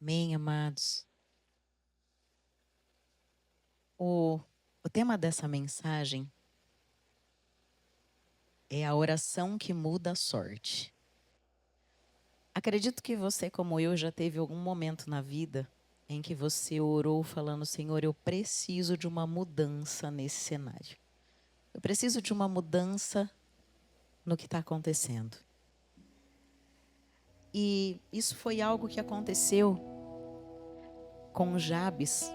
Amém, amados. O tema dessa mensagem é a oração que muda a sorte. Acredito que você, como eu, já teve algum momento na vida em que você orou falando: Senhor, eu preciso de uma mudança nesse cenário. Eu preciso de uma mudança no que está acontecendo. E isso foi algo que aconteceu com Jabes.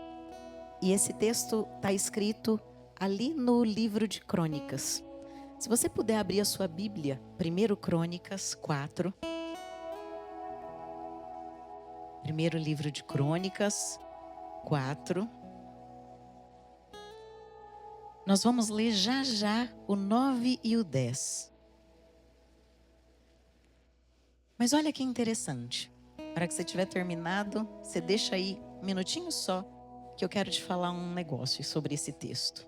E esse texto está escrito ali no livro de Crônicas. Se você puder abrir a sua Bíblia, 1 Crônicas 4. Primeiro livro de Crônicas 4. Nós vamos ler já já o 9 e o 10. Mas olha que interessante. Para que você tiver terminado, você deixa aí um minutinho só, que eu quero te falar um negócio sobre esse texto.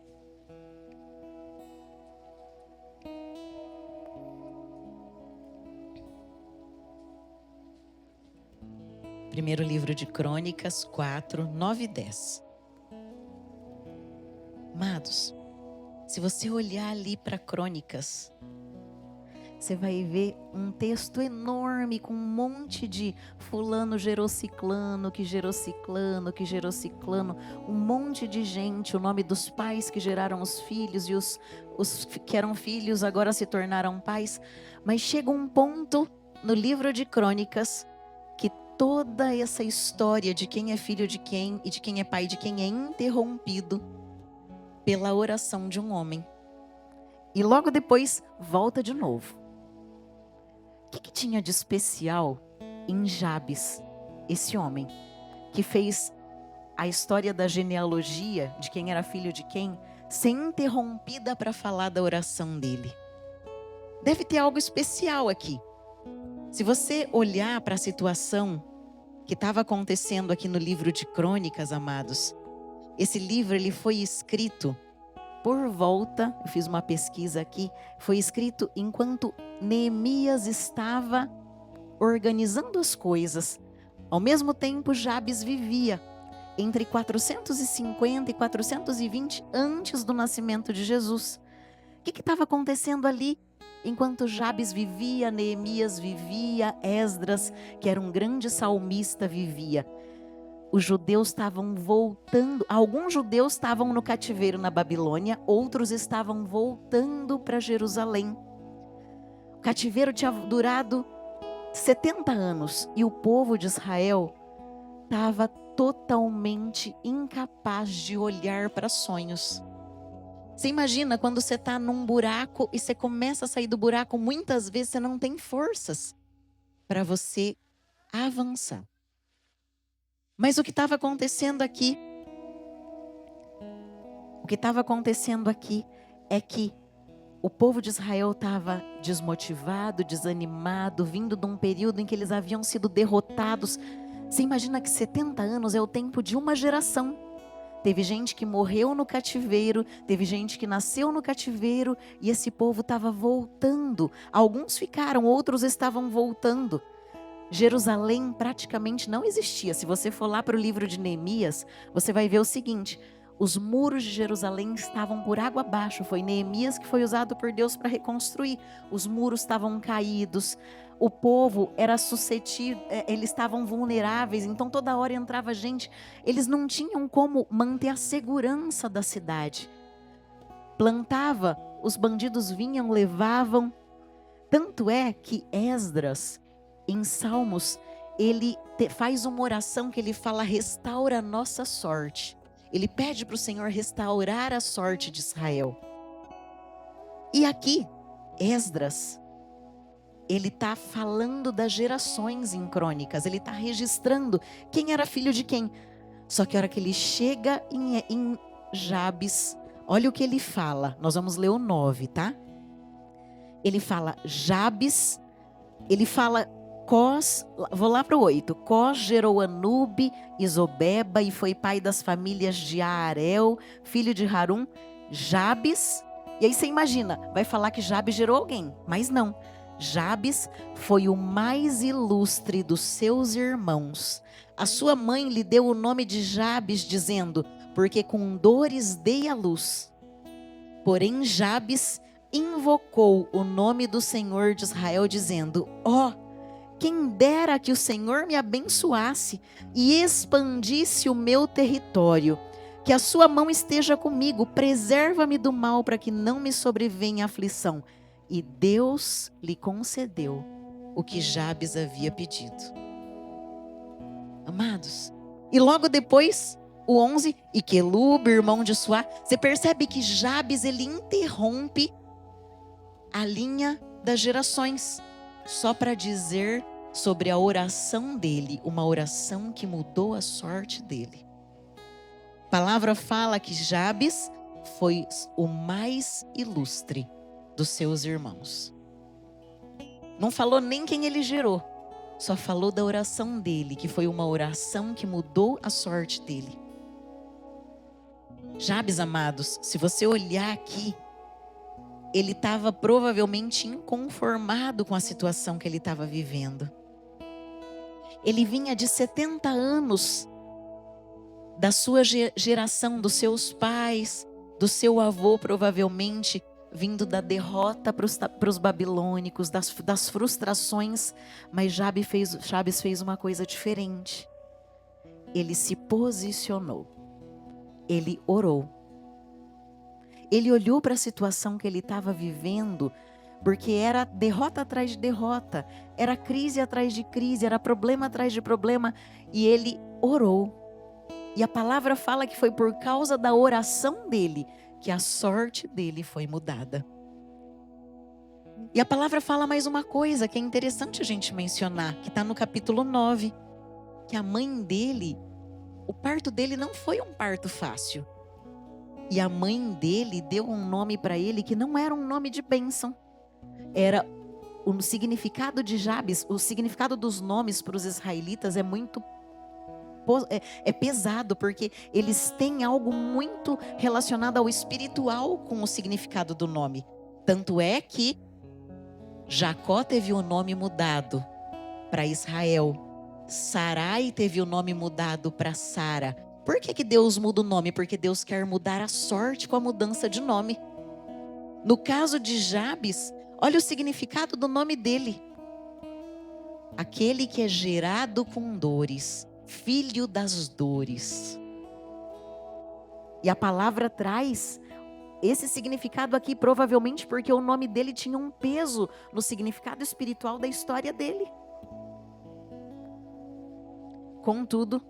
Primeiro livro de Crônicas 4, 9 e 10. Amados, se você olhar ali para Crônicas, você vai ver um texto enorme com um monte de fulano gerou ciclano, que gerou ciclano, que gerou ciclano. Um monte de gente, o nome dos pais que geraram os filhos e os que eram filhos agora se tornaram pais. Mas chega um ponto no livro de Crônicas que toda essa história de quem é filho de quem e de quem é pai de quem é interrompido pela oração de um homem. E logo depois volta de novo. O que tinha de especial em Jabes, esse homem, que fez a história da genealogia, de quem era filho de quem, ser interrompida para falar da oração dele? Deve ter algo especial aqui. Se você olhar para a situação que estava acontecendo aqui no livro de Crônicas, amados, esse livro ele foi escrito por volta, eu fiz uma pesquisa aqui, foi escrito enquanto Neemias estava organizando as coisas. Ao mesmo tempo, Jabes vivia entre 450 e 420 antes do nascimento de Jesus. O que estava acontecendo ali? Enquanto Jabes vivia, Neemias vivia, Esdras, que era um grande salmista, vivia. Os judeus estavam voltando, alguns judeus estavam no cativeiro na Babilônia, outros estavam voltando para Jerusalém. O cativeiro tinha durado 70 anos e o povo de Israel estava totalmente incapaz de olhar para sonhos. Você imagina quando você está num buraco e você começa a sair do buraco, muitas vezes você não tem forças para você avançar. Mas o que estava acontecendo aqui? O que estava acontecendo aqui é que o povo de Israel estava desmotivado, desanimado, vindo de um período em que eles haviam sido derrotados. Você imagina que 70 anos é o tempo de uma geração. Teve gente que morreu no cativeiro, teve gente que nasceu no cativeiro e esse povo estava voltando. Alguns ficaram, outros estavam voltando. Jerusalém praticamente não existia. Se você for lá para o livro de Neemias, você vai ver o seguinte: os muros de Jerusalém estavam por água abaixo. Foi Neemias que foi usado por Deus para reconstruir. Os muros estavam caídos. O povo era suscetível, eles estavam vulneráveis. Então toda hora entrava gente. Eles não tinham como manter a segurança da cidade. Plantava, os bandidos vinham, levavam. Tanto é que Esdras, em Salmos, ele faz uma oração que ele fala: restaura a nossa sorte. Ele pede para o Senhor restaurar a sorte de Israel. E aqui, Esdras, ele está falando das gerações em Crônicas. Ele está registrando quem era filho de quem. Só que a hora que ele chega em Jabes, olha o que ele fala. Nós vamos ler o 9, tá? Ele fala Jabes, ele fala Cós, vou lá para o 8. Cós gerou Anube, Isobeba e foi pai das famílias de Aarel, filho de Harum, Jabes. E aí você imagina, vai falar que Jabes gerou alguém, mas não. Jabes foi o mais ilustre dos seus irmãos. A sua mãe lhe deu o nome de Jabes, dizendo: porque com dores dei à luz. Porém, Jabes invocou o nome do Senhor de Israel, dizendo: ó, quem dera que o Senhor me abençoasse e expandisse o meu território. Que a sua mão esteja comigo, preserva-me do mal para que não me sobrevenha aflição. E Deus lhe concedeu o que Jabes havia pedido. Amados, e logo depois, o 11, e Quelube, irmão de Suá, você percebe que Jabes, ele interrompe a linha das gerações, só para dizer sobre a oração dele, uma oração que mudou a sorte dele. A palavra fala que Jabes foi o mais ilustre dos seus irmãos. Não falou nem quem ele gerou, só falou da oração dele, que foi uma oração que mudou a sorte dele. Jabes, amados, se você olhar aqui, ele estava provavelmente inconformado com a situação que ele estava vivendo. Ele vinha de 70 anos da sua geração, dos seus pais, do seu avô, provavelmente, vindo da derrota para os babilônicos, das frustrações. Mas Jabes fez uma coisa diferente. Ele se posicionou. Ele orou. Ele olhou para a situação que ele estava vivendo, porque era derrota atrás de derrota, era crise atrás de crise, era problema atrás de problema, e ele orou. E a palavra fala que foi por causa da oração dele que a sorte dele foi mudada. E a palavra fala mais uma coisa que é interessante a gente mencionar, que está no capítulo 9, que a mãe dele, o parto dele não foi um parto fácil. E a mãe dele deu um nome para ele que não era um nome de bênção. Era o significado de Jabes, o significado dos nomes para os israelitas é muito pesado, porque eles têm algo muito relacionado ao espiritual com o significado do nome. Tanto é que Jacó teve o nome mudado para Israel. Sarai teve o nome mudado para Sara. Por que Deus muda o nome? Porque Deus quer mudar a sorte com a mudança de nome. No caso de Jabes, olha o significado do nome dele. Aquele que é gerado com dores, filho das dores. E a palavra traz esse significado aqui, provavelmente porque o nome dele tinha um peso no significado espiritual da história dele. Contudo,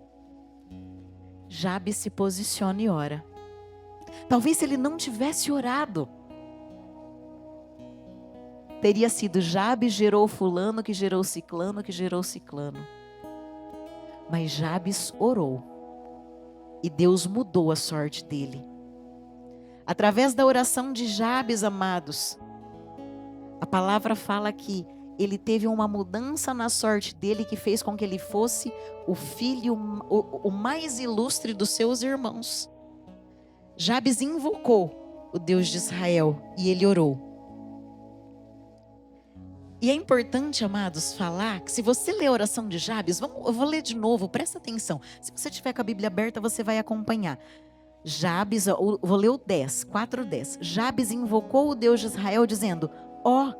Jabes se posiciona e ora. Talvez se ele não tivesse orado, teria sido Jabes gerou fulano, que gerou ciclano, que gerou ciclano. Mas Jabes orou. E Deus mudou a sorte dele. Através da oração de Jabes, amados, a palavra fala que ele teve uma mudança na sorte dele que fez com que ele fosse o filho, o mais ilustre dos seus irmãos. Jabes invocou o Deus de Israel e ele orou. E é importante, amados, falar que se você ler a oração de Jabes, eu vou ler de novo, presta atenção. Se você tiver com a Bíblia aberta, você vai acompanhar. Jabes, vou ler o 10, 4:10. Jabes invocou o Deus de Israel dizendo: ó,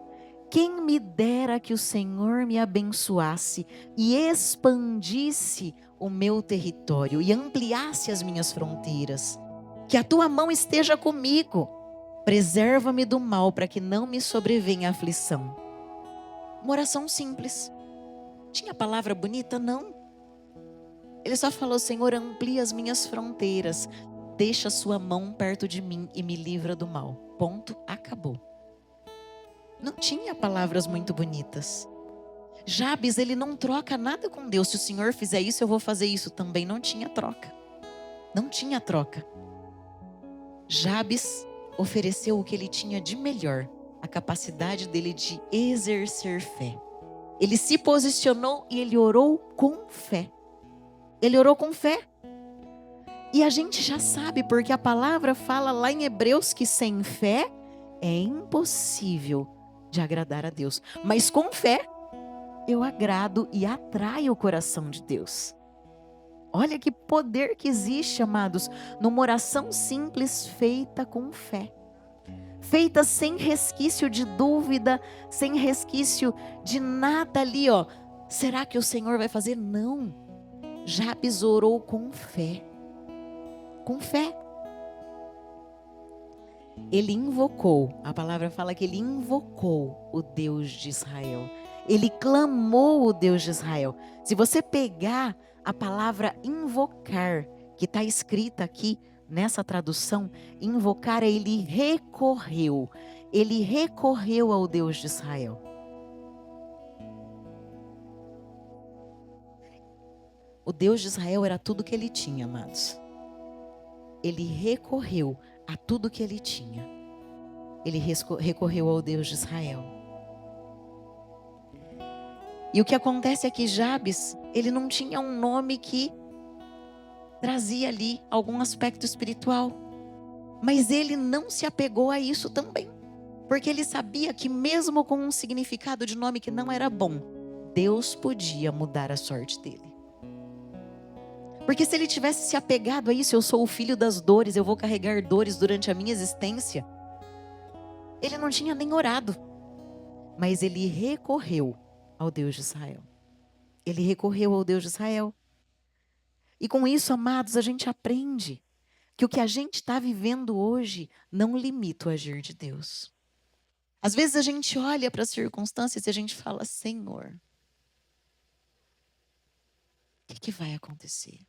quem me dera que o Senhor me abençoasse e expandisse o meu território e ampliasse as minhas fronteiras. Que a tua mão esteja comigo. Preserva-me do mal para que não me sobrevenha aflição. Uma oração simples. Tinha palavra bonita? Não. Ele só falou: Senhor, amplia as minhas fronteiras. Deixa a sua mão perto de mim e me livra do mal. Ponto, acabou. Não tinha palavras muito bonitas. Jabes, ele não troca nada com Deus. Se o Senhor fizer isso, eu vou fazer isso também. Não tinha troca. Não tinha troca. Jabes ofereceu o que ele tinha de melhor. A capacidade dele de exercer fé. Ele se posicionou e ele orou com fé. Ele orou com fé. E a gente já sabe, porque a palavra fala lá em Hebreus que sem fé é impossível de agradar a Deus. Mas com fé, eu agrado e atraio o coração de Deus. Olha que poder que existe, amados, numa oração simples feita com fé. Feita sem resquício de dúvida, sem resquício de nada ali, ó. Será que o Senhor vai fazer? Não. Jabes orou com fé. Com fé. Ele invocou, a palavra fala que ele invocou o Deus de Israel. Ele clamou o Deus de Israel. Se você pegar a palavra invocar, que está escrita aqui nessa tradução, invocar é ele recorreu. Ele recorreu ao Deus de Israel. O Deus de Israel era tudo que ele tinha, amados. Ele recorreu a tudo que ele tinha. Ele recorreu ao Deus de Israel. E o que acontece é que Jabes, ele não tinha um nome que trazia ali algum aspecto espiritual. Mas ele não se apegou a isso também. Porque ele sabia que mesmo com um significado de nome que não era bom, Deus podia mudar a sorte dele. Porque se ele tivesse se apegado a isso, eu sou o filho das dores, eu vou carregar dores durante a minha existência, ele não tinha nem orado. Mas ele recorreu ao Deus de Israel. Ele recorreu ao Deus de Israel. E com isso, amados, a gente aprende que o que a gente está vivendo hoje não limita o agir de Deus. Às vezes a gente olha para as circunstâncias e a gente fala: Senhor, o que vai acontecer?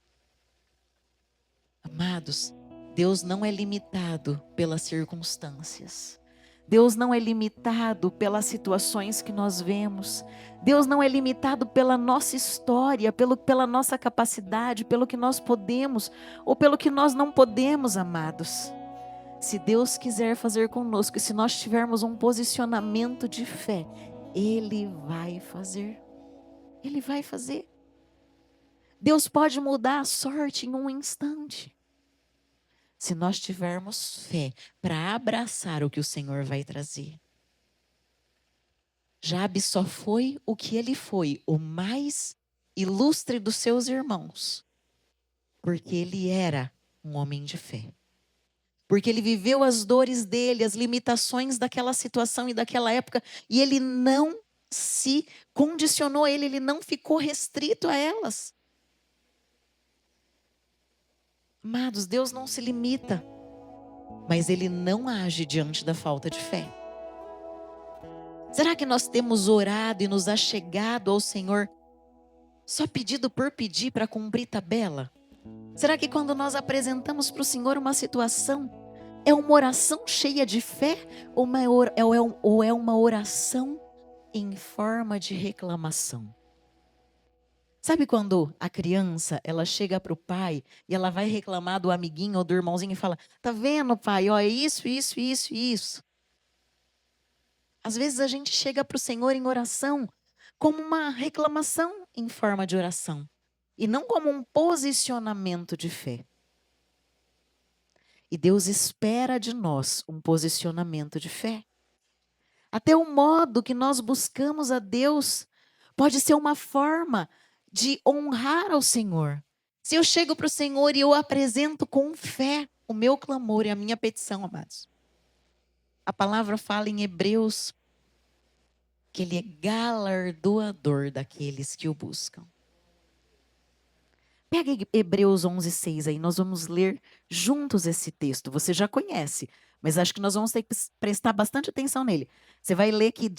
Amados, Deus não é limitado pelas circunstâncias. Deus não é limitado pelas situações que nós vemos. Deus não é limitado pela nossa história, pela nossa capacidade, pelo que nós podemos ou pelo que nós não podemos, amados. Se Deus quiser fazer conosco, e se nós tivermos um posicionamento de fé, Ele vai fazer. Ele vai fazer. Deus pode mudar a sorte em um instante. Se nós tivermos fé para abraçar o que o Senhor vai trazer. Jabes só foi o que ele foi, o mais ilustre dos seus irmãos, porque ele era um homem de fé. Porque ele viveu as dores dele, as limitações daquela situação e daquela época, e ele não se condicionou a ele não ficou restrito a elas. Amados, Deus não se limita, mas Ele não age diante da falta de fé. Será que nós temos orado e nos achegado ao Senhor só pedido por pedir para cumprir tabela? Será que quando nós apresentamos para o Senhor uma situação, é uma oração cheia de fé ou é uma oração em forma de reclamação? Sabe quando a criança, ela chega para o pai e ela vai reclamar do amiguinho ou do irmãozinho e fala: tá vendo, pai, ó, é isso, isso, isso, isso. Às vezes a gente chega para o Senhor em oração como uma reclamação em forma de oração e não como um posicionamento de fé. E Deus espera de nós um posicionamento de fé. Até o modo que nós buscamos a Deus pode ser uma forma de honrar ao Senhor. Se eu chego para o Senhor e eu apresento com fé o meu clamor e a minha petição, amados. A palavra fala em Hebreus que Ele é galardoador daqueles que o buscam. Pega Hebreus 11:6 aí, nós vamos ler juntos esse texto. Você já conhece, mas acho que nós vamos ter que prestar bastante atenção nele. Você vai ler que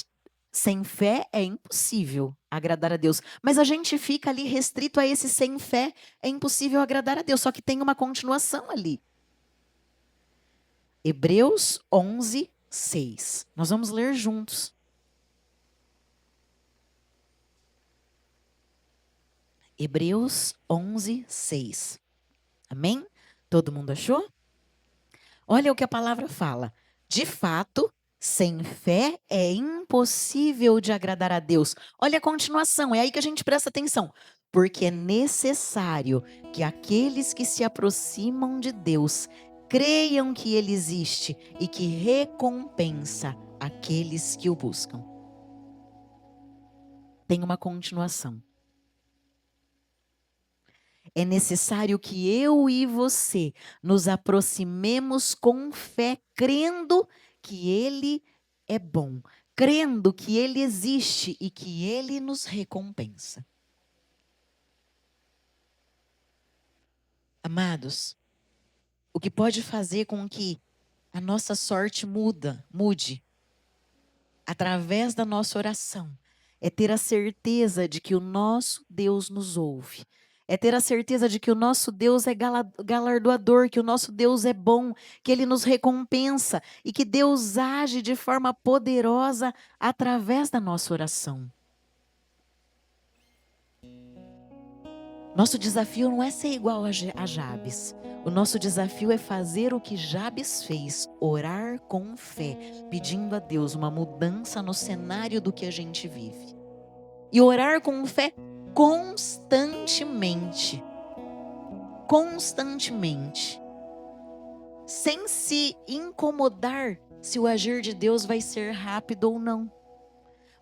sem fé é impossível agradar a Deus. Mas a gente fica ali restrito a esse sem fé, é impossível agradar a Deus. Só que tem uma continuação ali. Hebreus 11:6. Nós vamos ler juntos. Hebreus 11:6. Amém? Todo mundo achou? Olha o que a palavra fala. De fato, sem fé é impossível de agradar a Deus. Olha a continuação, é aí que a gente presta atenção. Porque é necessário que aqueles que se aproximam de Deus creiam que Ele existe e que recompensa aqueles que o buscam. Tem uma continuação. É necessário que eu e você nos aproximemos com fé, crendo que Ele é bom, crendo que Ele existe e que Ele nos recompensa. Amados, o que pode fazer com que a nossa sorte mude, através da nossa oração, é ter a certeza de que o nosso Deus nos ouve. É ter a certeza de que o nosso Deus é galardoador, que o nosso Deus é bom, que Ele nos recompensa e que Deus age de forma poderosa através da nossa oração. Nosso desafio não é ser igual a Jabes. O nosso desafio é fazer o que Jabes fez, orar com fé, pedindo a Deus uma mudança no cenário do que a gente vive. E orar com fé constantemente. Constantemente. Sem se incomodar se o agir de Deus vai ser rápido ou não.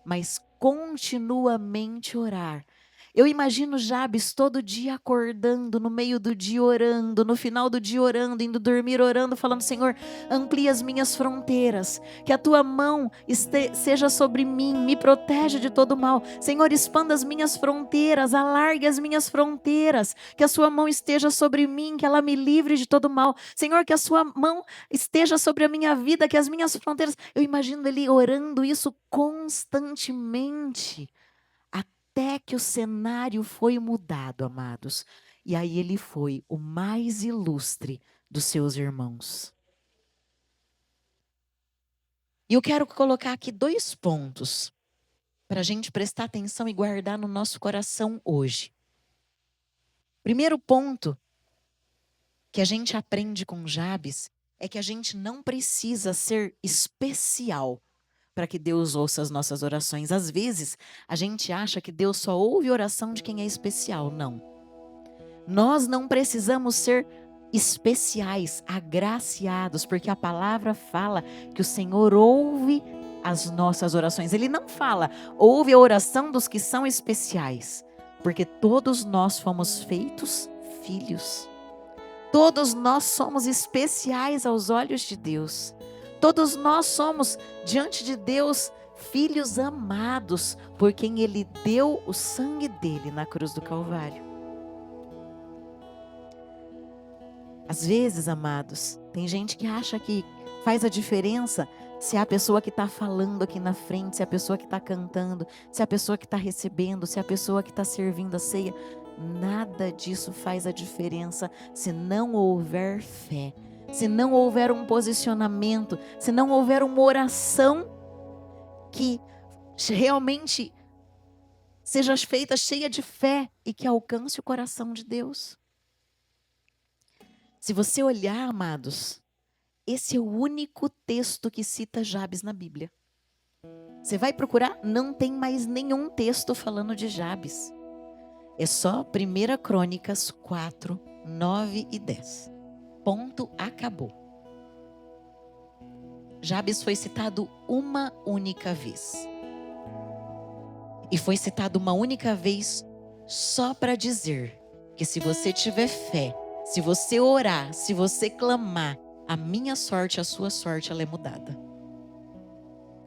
Mas continuamente orar. Eu imagino Jabes todo dia acordando, no meio do dia orando, no final do dia orando, indo dormir orando, falando: Senhor, amplia as minhas fronteiras, que a tua mão seja sobre mim, me protege de todo mal. Senhor, expanda as minhas fronteiras, alargue as minhas fronteiras, que a sua mão esteja sobre mim, que ela me livre de todo mal. Senhor, que a sua mão esteja sobre a minha vida, que as minhas fronteiras... Eu imagino ele orando isso constantemente, até que o cenário foi mudado, amados. E aí ele foi o mais ilustre dos seus irmãos. E eu quero colocar aqui 2 pontos para a gente prestar atenção e guardar no nosso coração hoje. Primeiro ponto que a gente aprende com Jabes é que a gente não precisa ser especial para que Deus ouça as nossas orações. Às vezes, a gente acha que Deus só ouve oração de quem é especial. Não. Nós não precisamos ser especiais, agraciados, porque a palavra fala que o Senhor ouve as nossas orações. Ele não fala, ouve a oração dos que são especiais, porque todos nós fomos feitos filhos. Todos nós somos especiais aos olhos de Deus. Todos nós somos, diante de Deus, filhos amados, por quem Ele deu o sangue dele na cruz do Calvário. Às vezes, amados, tem gente que acha que faz a diferença se é a pessoa que está falando aqui na frente, se é a pessoa que está cantando, se é a pessoa que está recebendo, se é a pessoa que está servindo a ceia. Nada disso faz a diferença se não houver fé, se não houver um posicionamento, se não houver uma oração que realmente seja feita cheia de fé e que alcance o coração de Deus. Se você olhar, amados, esse é o único texto que cita Jabes na Bíblia. Você vai procurar, não tem mais nenhum texto falando de Jabes. É só 1 Crônicas 4, 9 e 10. Ponto, acabou. Jabes foi citado uma única vez. E foi citado uma única vez só para dizer que se você tiver fé, se você orar, se você clamar, a minha sorte, a sua sorte, ela é mudada.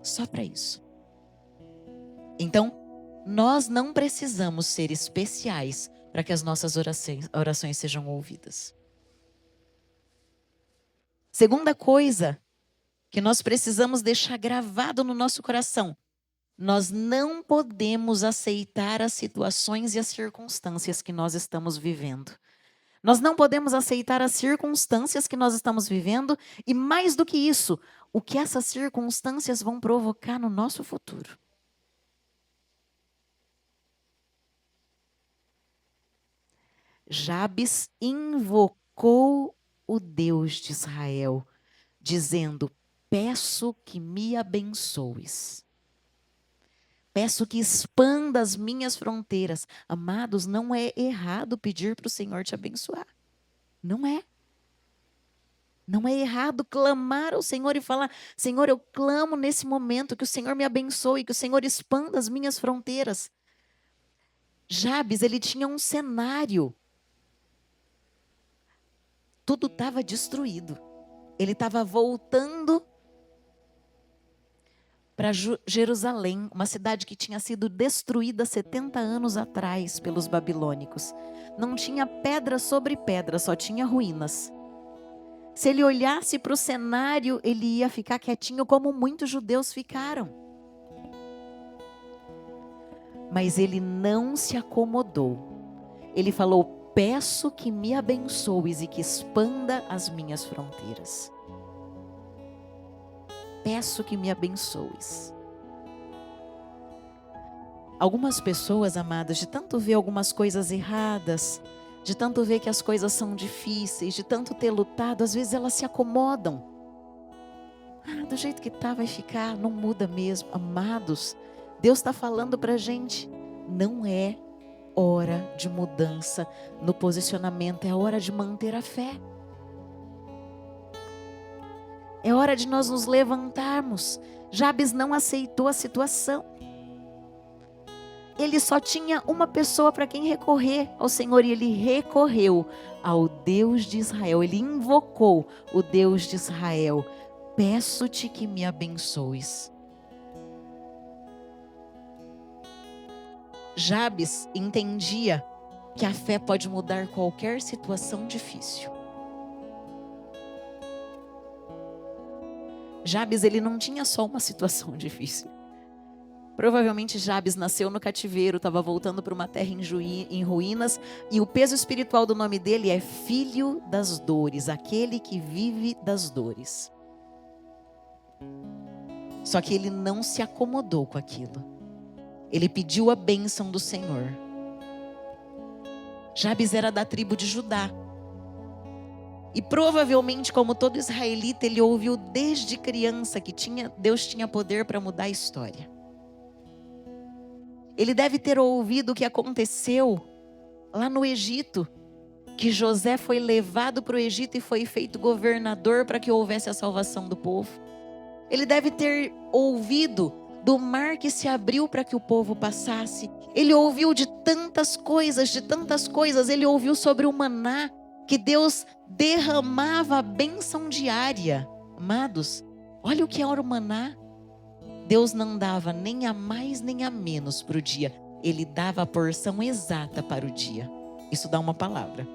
Só para isso. Então, nós não precisamos ser especiais para que as nossas orações sejam ouvidas. Segunda coisa que nós precisamos deixar gravado no nosso coração: nós não podemos aceitar as situações e as circunstâncias que nós estamos vivendo. Nós não podemos aceitar as circunstâncias que nós estamos vivendo e, mais do que isso, o que essas circunstâncias vão provocar no nosso futuro. Jabes invocou o Deus de Israel, dizendo: peço que me abençoes. Peço que expanda as minhas fronteiras. Amados, não é errado pedir para o Senhor te abençoar. Não é. Não é errado clamar ao Senhor e falar: Senhor, eu clamo nesse momento que o Senhor me abençoe, que o Senhor expanda as minhas fronteiras. Jabes, ele tinha um cenário. Tudo estava destruído. Ele estava voltando para Jerusalém, uma cidade que tinha sido destruída 70 anos atrás pelos babilônicos. Não tinha pedra sobre pedra, só tinha ruínas. Se ele olhasse para o cenário, ele ia ficar quietinho como muitos judeus ficaram. Mas ele não se acomodou. Ele falou: peço que me abençoes e que expanda as minhas fronteiras. Peço que me abençoes. Algumas pessoas, amadas, de tanto ver algumas coisas erradas, de tanto ver que as coisas são difíceis, de tanto ter lutado, às vezes elas se acomodam. Do jeito que tá vai ficar, não muda mesmo. Amados, Deus está falando para a gente, não é hora de mudança no posicionamento, é hora de manter a fé. É hora de nós nos levantarmos. Jabes não aceitou a situação. Ele só tinha uma pessoa para quem recorrer ao Senhor, e ele recorreu ao Deus de Israel. Ele invocou o Deus de Israel. Peço-te que me abençoes. Jabes entendia que a fé pode mudar qualquer situação difícil. Jabes, ele não tinha só uma situação difícil. Provavelmente Jabes nasceu no cativeiro, estava voltando para uma terra em ruínas, e o peso espiritual do nome dele é filho das dores, aquele que vive das dores. Só que ele não se acomodou com aquilo. Ele pediu a bênção do Senhor. Jabes era da tribo de Judá. E provavelmente, como todo israelita, ele ouviu desde criança que Deus tinha poder para mudar a história. Ele deve ter ouvido o que aconteceu lá no Egito, que José foi levado para o Egito e foi feito governador para que houvesse a salvação do povo. Ele deve ter ouvido do mar que se abriu para que o povo passasse. Ele ouviu de tantas coisas, Ele ouviu sobre o maná, que Deus derramava a bênção diária. Amados, olha o que era o maná. Deus não dava nem a mais nem a menos para o dia. Ele dava a porção exata para o dia. Isso dá uma palavra.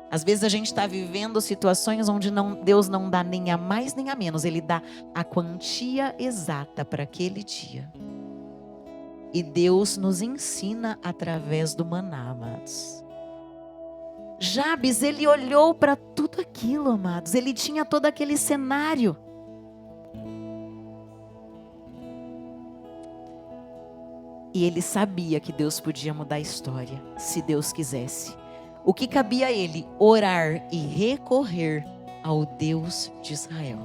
Às vezes a gente está vivendo situações onde Deus não dá nem a mais nem a menos. Ele dá a quantia exata para aquele dia. E Deus nos ensina através do maná, amados. Jabes, ele olhou para tudo aquilo, amados. Ele tinha todo aquele cenário. E ele sabia que Deus podia mudar a história, se Deus quisesse. O que cabia a ele? Orar e recorrer ao Deus de Israel.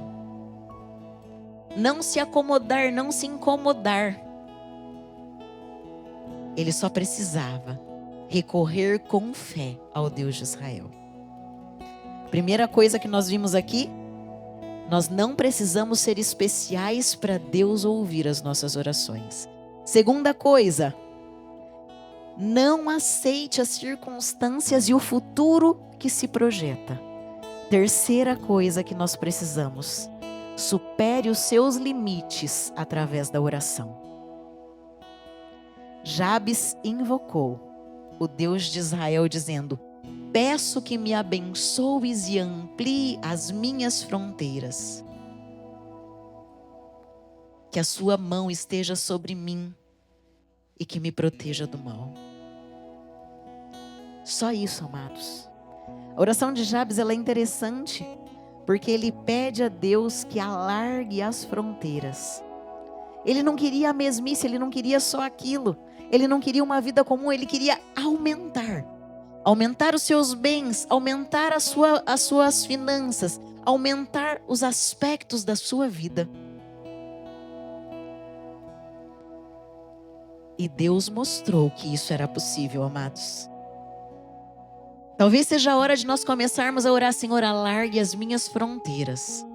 Não se acomodar, não se incomodar. Ele só precisava recorrer com fé ao Deus de Israel. Primeira coisa que nós vimos aqui, nós não precisamos ser especiais para Deus ouvir as nossas orações. Segunda coisa, não aceite as circunstâncias e o futuro que se projeta. Terceira coisa que nós precisamos, supere os seus limites através da oração. Jabes invocou o Deus de Israel dizendo: peço que me abençoes e amplie as minhas fronteiras. Que a sua mão esteja sobre mim e que me proteja do mal. Só isso, amados. A oração de Jabes, ela é interessante, porque ele pede a Deus que alargue as fronteiras. Ele não queria a mesmice, ele não queria só aquilo. Ele não queria uma vida comum, ele queria aumentar. Aumentar os seus bens, aumentar as suas finanças, aumentar os aspectos da sua vida. E Deus mostrou que isso era possível, amados. Talvez seja a hora de nós começarmos a orar: Senhor, alargue as minhas fronteiras.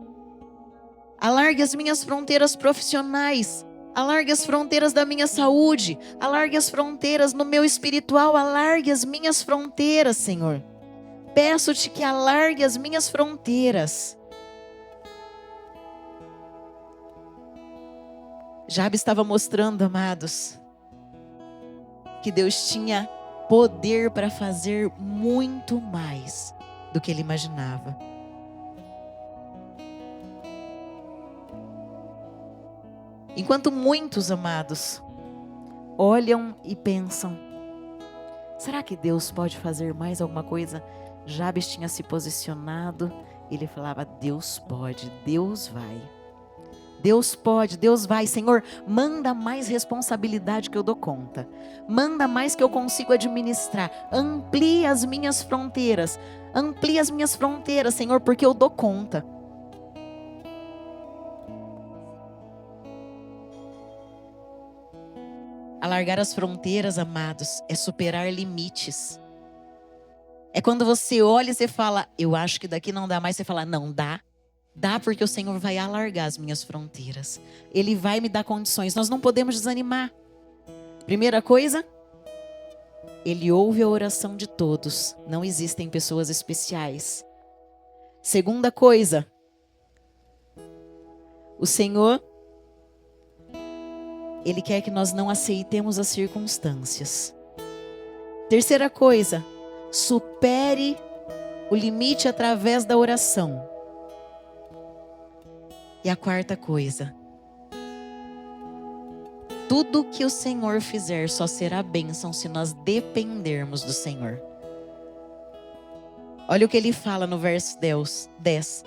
Alargue as minhas fronteiras profissionais. Alargue as fronteiras da minha saúde. Alargue as fronteiras no meu espiritual. Alargue as minhas fronteiras, Senhor. Peço-te que alargue as minhas fronteiras. Jabes estava mostrando, amados, que Deus tinha poder para fazer muito mais do que ele imaginava. Enquanto muitos, amados, olham e pensam: será que Deus pode fazer mais alguma coisa? Jabes tinha se posicionado, ele falava: Deus pode, Deus vai. Deus pode, Deus vai. Senhor, manda mais responsabilidade que eu dou conta. Manda mais que eu consigo administrar. Amplia as minhas fronteiras. Amplia as minhas fronteiras, Senhor, porque eu dou conta. Alargar as fronteiras, amados, é superar limites. É quando você olha e você fala: eu acho que daqui não dá mais. Você fala: não, dá. Dá, porque o Senhor vai alargar as minhas fronteiras. Ele vai me dar condições. Nós não podemos desanimar. Primeira coisa, Ele ouve a oração de todos. Não existem pessoas especiais. Segunda coisa, o Senhor, Ele quer que nós não aceitemos as circunstâncias. Terceira coisa, supere o limite através da oração. E a quarta coisa, tudo que o Senhor fizer só será bênção se nós dependermos do Senhor. Olha o que ele fala no verso 10.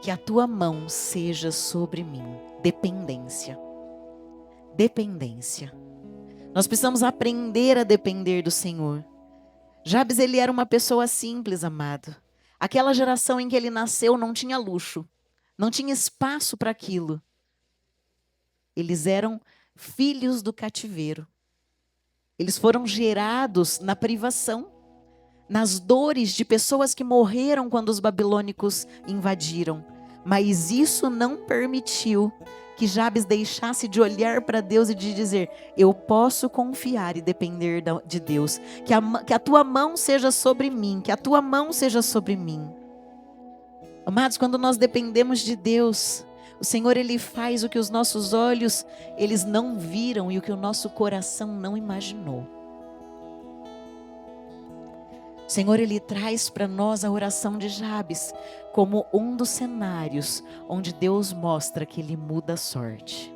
Que a tua mão seja sobre mim. Dependência. Dependência. Nós precisamos aprender a depender do Senhor. Jabes, ele era uma pessoa simples, amado. Aquela geração em que ele nasceu não tinha luxo. Não tinha espaço para aquilo. Eles eram filhos do cativeiro. Eles foram gerados na privação, nas dores de pessoas que morreram quando os babilônicos invadiram. Mas isso não permitiu que Jabes deixasse de olhar para Deus e de dizer: eu posso confiar e depender de Deus. Que a tua mão seja sobre mim, que a tua mão seja sobre mim. Amados, quando nós dependemos de Deus, o Senhor, Ele faz o que os nossos olhos, eles não viram e o que o nosso coração não imaginou. O Senhor, Ele traz para nós a oração de Jabes como um dos cenários onde Deus mostra que Ele muda a sorte.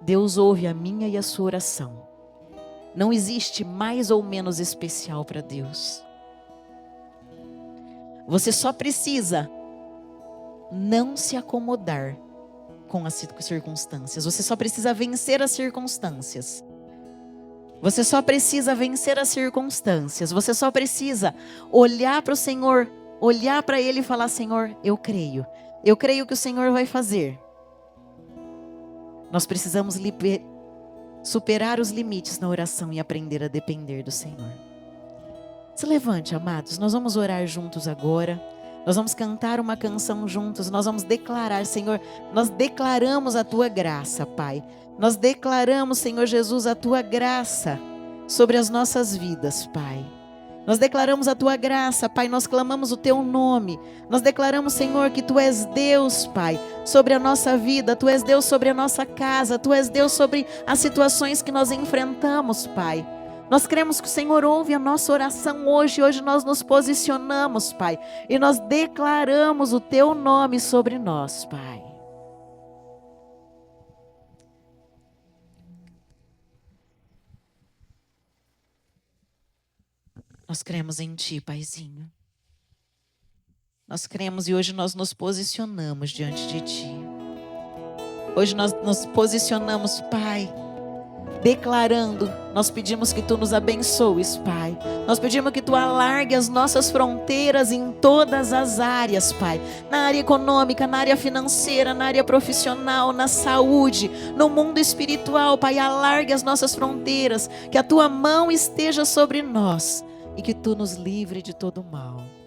Deus ouve a minha e a sua oração. Não existe mais ou menos especial para Deus. Você só precisa não se acomodar com as circunstâncias. Você só precisa vencer as circunstâncias. Você só precisa vencer as circunstâncias. Você só precisa olhar para o Senhor, olhar para Ele e falar: Senhor, eu creio. Eu creio que o Senhor vai fazer. Nós precisamos superar os limites na oração e aprender a depender do Senhor. Se levante, amados, nós vamos orar juntos agora. Nós vamos cantar uma canção juntos. Nós vamos declarar: Senhor, nós declaramos a Tua graça, Pai. Nós declaramos, Senhor Jesus, a Tua graça sobre as nossas vidas, Pai. Nós declaramos a Tua graça, Pai. Nós clamamos o Teu nome. Nós declaramos, Senhor, que Tu és Deus, Pai, sobre a nossa vida. Tu és Deus sobre a nossa casa. Tu és Deus sobre as situações que nós enfrentamos, Pai. Nós cremos que o Senhor ouve a nossa oração hoje. Hoje nós nos posicionamos, Pai, e nós declaramos o Teu nome sobre nós, Pai. Nós cremos em Ti, Paizinho. Nós cremos e hoje nós nos posicionamos diante de Ti. Hoje nós nos posicionamos, Pai, declarando, nós pedimos que Tu nos abençoes, Pai. Nós pedimos que Tu alargue as nossas fronteiras em todas as áreas, Pai. Na área econômica, na área financeira, na área profissional, na saúde, no mundo espiritual, Pai. Alargue as nossas fronteiras, que a Tua mão esteja sobre nós e que Tu nos livre de todo mal.